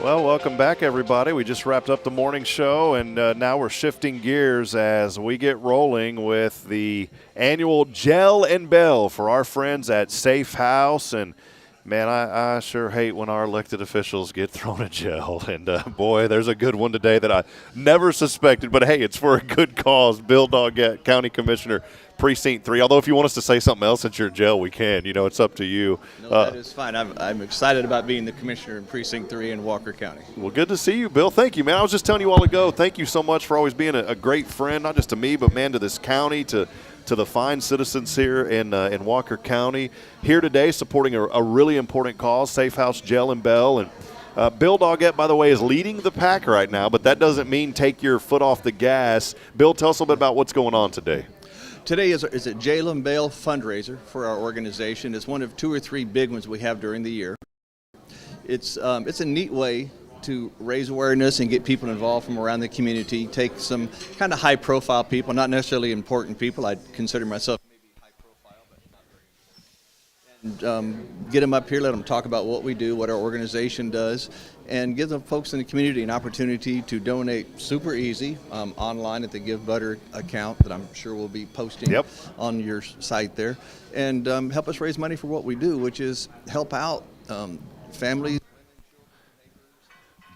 Well, welcome back, everybody. We just wrapped up the morning show, and now we're shifting gears as we get rolling with the annual Gel and Bell for our friends at SAAFE House. And, man, I sure hate when our elected officials get thrown a gel. And, boy, there's a good one today that I never suspected. But, hey, it's for a good cause. Bill Daugette, County Commissioner, Precinct 3. Although if you want us to say something else since you're in jail, we can. You know, it's up to you. No, that is fine. I'm excited about being the commissioner in Precinct 3 in Walker County. Well, good to see you, Bill. Thank you, man. I was just telling you a while ago, thank you so much for always being a great friend, not just to me, but, man, to this county, to the fine citizens here in Walker County. Here today supporting a really important cause, SAAFE House Gel and Bell. And Bill Daugette, by the way, is leading the pack right now, but that doesn't mean take your foot off the gas. Bill, tell us a little bit about what's going on today. Today is a Gel and Bell fundraiser for our organization. It's one of 2 or 3 big ones we have during the year. It's a neat way to raise awareness and get people involved from around the community, take some kind of high-profile people, not necessarily important people. I'd consider myself maybe high-profile, but not very important. And get them up here, let them talk about what we do, what our organization does, and give the folks in the community an opportunity to donate super easy online at the Give Butter account that I'm sure we'll be posting on your site there, and help us raise money for what we do, which is help out families.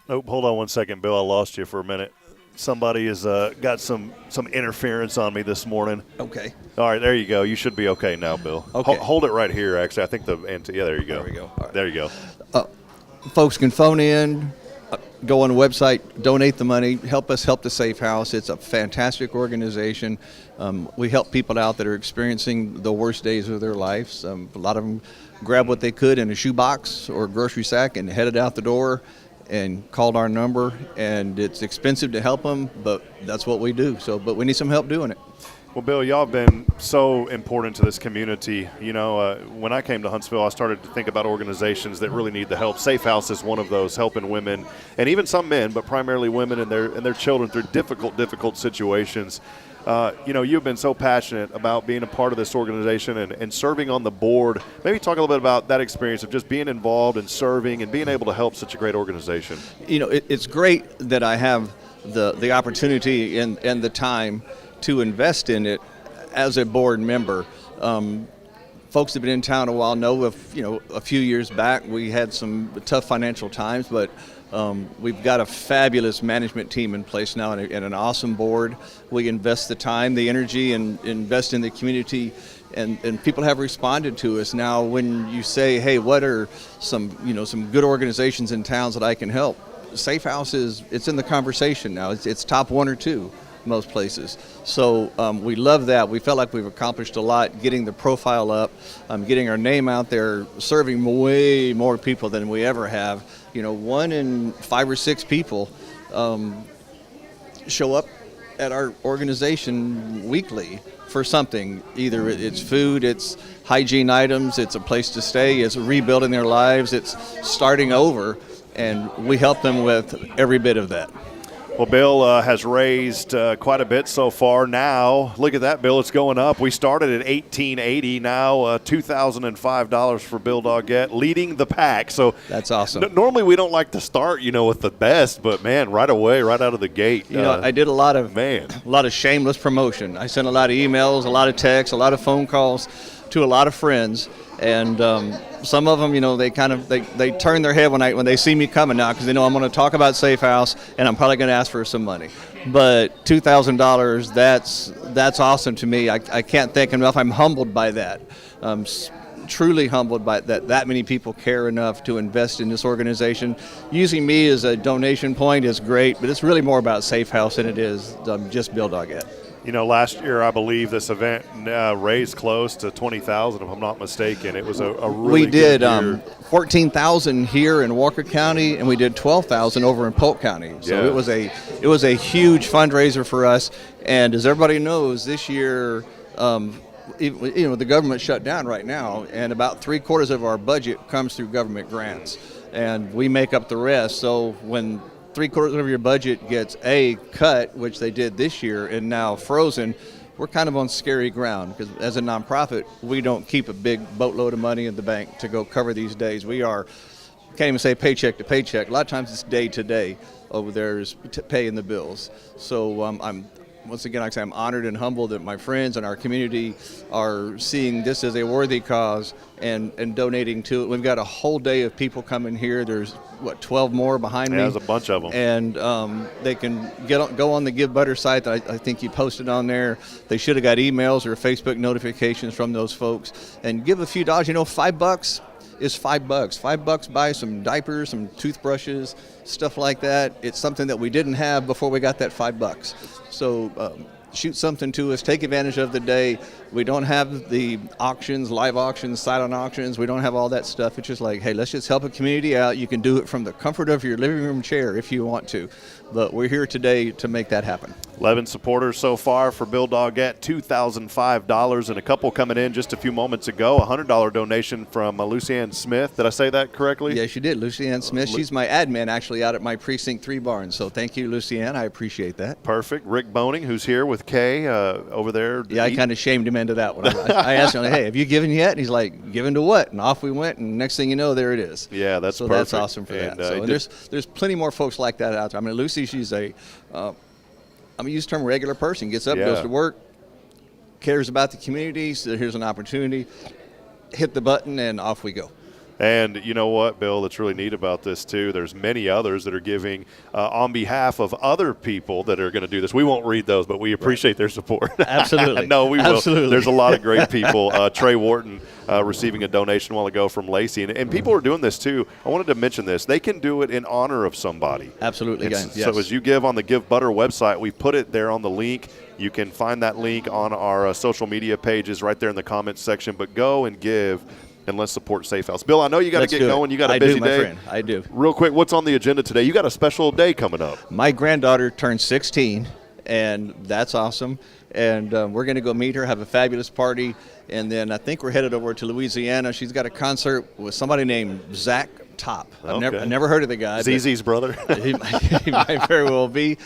Oh, hold on one second, Bill. I lost you for a minute. Somebody has got some interference on me this morning. Okay. All right, there you go. You should be okay now, Bill. Okay. Hold it right here, actually. I think yeah, there you go. There we go. Right. There you go. Folks can phone in, go on the website, donate the money, help us help the SAAFE House. It's a fantastic organization. We help people out that are experiencing the worst days of their lives. A lot of them grabbed what they could in a shoebox or a grocery sack and headed out the door and called our number. And it's expensive to help them, but that's what we do. But we need some help doing it. Well, Bill, y'all have been so important to this community. You know, when I came to Huntsville, I started to think about organizations that really need the help. SAAFE House is one of those, helping women, and even some men, but primarily women and their children through difficult situations. You know, you've been so passionate about being a part of this organization and serving on the board. Maybe talk a little bit about that experience of just being involved and serving and being able to help such a great organization. You know, it's great that I have the opportunity and the time to invest in it as a board member. Folks that have been in town a while know a few years back we had some tough financial times, but we've got a fabulous management team in place now and an awesome board. We invest the time, the energy, and invest in the community, and people have responded to us. Now when you say, hey, what are some good organizations in towns that I can help? SAAFE House it's in the conversation now. It's top 1 or 2 most places. So we love that. We felt like we've accomplished a lot getting the profile up, getting our name out there, serving way more people than we ever have. You know, 1 in 5 or 6 people show up at our organization weekly for something. Either it's food, it's hygiene items, it's a place to stay, it's rebuilding their lives, it's starting over, and we help them with every bit of that. Well, Bill has raised quite a bit so far. Now, look at that, Bill. It's going up. We started at $1,880. Now, $2,005 for Bill Daugette, leading the pack. So that's awesome. Normally, we don't like to start, with the best, but man, right away, right out of the gate. I did a lot of shameless promotion. I sent a lot of emails, a lot of texts, a lot of phone calls to a lot of friends. And some of them, they turn their head when they see me coming now, because they know I'm going to talk about SAAFE House and I'm probably going to ask for some money. But $2,000, that's awesome to me. I can't thank enough. I'm humbled by that. Truly humbled by that many people care enough to invest in this organization. Using me as a donation point is great, but it's really more about SAAFE House than it is just Bill Daugette. Last year, I believe this event raised close to $20,000, if I'm not mistaken. It was a really good year. We did $14,000 here in Walker County, and we did $12,000 over in Polk County. So it was a huge fundraiser for us. And as everybody knows, this year, the government shut down right now, and about 3/4 of our budget comes through government grants, and we make up the rest. So when 3/4 of your budget gets cut, which they did this year, and now frozen, we're kind of on scary ground, because as a nonprofit, we don't keep a big boatload of money in the bank to go cover these days. We are can't even say paycheck to paycheck. A lot of times it's day to day over there is paying the bills. So I'm once again, like I say, I'm honored and humbled that my friends and our community are seeing this as a worthy cause and donating to it. We've got a whole day of people coming here. There's, 12 more behind me? There's a bunch of them. And they can go on the Give Butter site that I think you posted on there. They should have got emails or Facebook notifications from those folks. And give a few dollars. $5 is $5. $5 buy some diapers, some toothbrushes, stuff like that. It's something that we didn't have before we got that $5. So shoot something to us. Take advantage of the day. We don't have the auctions, live auctions, silent auctions. We don't have all that stuff. It's just like, hey, let's just help a community out. You can do it from the comfort of your living room chair if you want to. But we're here today to make that happen. 11 supporters so far for Bill Daugette, $2,005, and a couple coming in just a few moments ago. A $100 donation from Lucianne Smith. Did I say that correctly? Yes, you did. Lucianne Smith. She's my admin actually out at my Precinct 3 barn. So thank you, Lucianne. I appreciate that. Perfect. Rick Boning, who's here with Kay over there. Yeah, I kind of shamed him into that one. I asked him, hey, have you given yet? And he's like, given to what? And off we went, and next thing you know, there it is. Yeah, that's so perfect. That's awesome for and, that. So there's plenty more folks like that out there. I mean, Lucy, she's I'm going to use the term regular person, gets up, goes to work, cares about the community, so here's an opportunity, hit the button, and off we go. And you know what, Bill, that's really neat about this, too, there's many others that are giving on behalf of other people that are going to do this. We won't read those, but we appreciate their support. Absolutely. No, we will. Absolutely. There's a lot of great people. Trey Wharton receiving a donation a while ago from Lacey. And people are doing this, too. I wanted to mention this. They can do it in honor of somebody. Absolutely. Yes. So as you give on the Give Butter website, we put it there on the link. You can find that link on our social media pages right there in the comments section. But go and give. And let's support Safe House. Bill, I know you got to get going. You got a busy day. Friend. I do. Real quick, what's on the agenda today? You got a special day coming up. My granddaughter turned 16, and that's awesome. And we're going to go meet her, have a fabulous party. And then I think we're headed over to Louisiana. She's got a concert with somebody named Zach Top. I've never heard of the guy. ZZ's brother. he might very well be.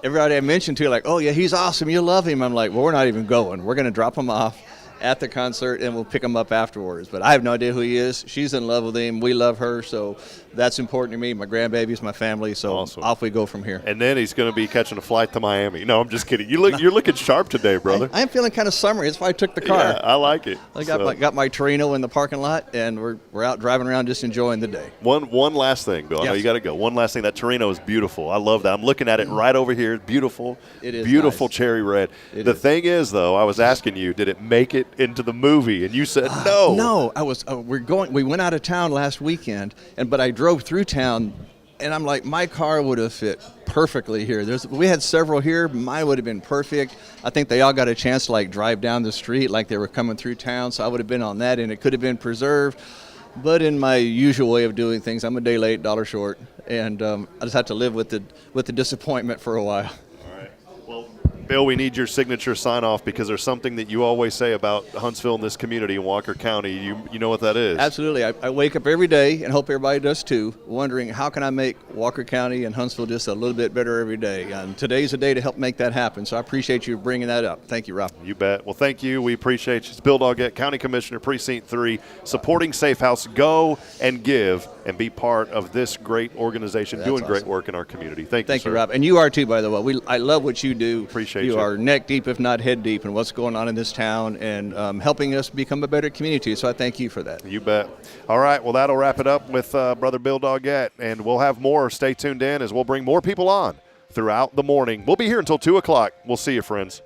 Everybody I mentioned to, like, oh, yeah, he's awesome. You love him. I'm like, well, we're not even going. We're going to drop him off at the concert, and we'll pick him up afterwards. But I have no idea who he is. She's in love with him. We love her, so that's important to me. My grandbabies, my family, so awesome. Off we go from here. And then he's going to be catching a flight to Miami. No, I'm just kidding. You're looking sharp today, brother. I'm feeling kind of summery. That's why I took the car. Yeah, I like it. I got my Torino in the parking lot, and we're out driving around just enjoying the day. One last thing, Bill. I know you got to go. One last thing. That Torino is beautiful. I love that. I'm looking at it right over here. It's beautiful. It is beautiful nice. Cherry red. The thing is, though, I was asking you, did it make it into the movie? And you said no. No, I was. We went out of town last weekend, but I drove through town, and I'm like, my car would have fit perfectly here. We had several here. Mine would have been perfect. I think they all got a chance to drive down the street like they were coming through town. So I would have been on that, and it could have been preserved. But in my usual way of doing things, I'm a day late, dollar short, and I just have to live with the disappointment for a while. Bill, we need your signature sign-off because there's something that you always say about Huntsville and this community in Walker County. You know what that is. Absolutely. I wake up every day, and hope everybody does too, wondering how can I make Walker County and Huntsville just a little bit better every day. And today's a day to help make that happen. So I appreciate you bringing that up. Thank you, Rob. You bet. Well, thank you. We appreciate you. It's Bill Daugette, County Commissioner, Precinct 3, supporting Safe House. Go and give and be part of this great organization doing great work in our community. Thank you, Rob. And you are too, by the way. I love what you do. Appreciate you. You are neck deep, if not head deep, in what's going on in this town and helping us become a better community. So I thank you for that. You bet. All right. Well, that'll wrap it up with Brother Bill Daugette. And we'll have more. Stay tuned in as we'll bring more people on throughout the morning. We'll be here until 2 o'clock. We'll see you, friends.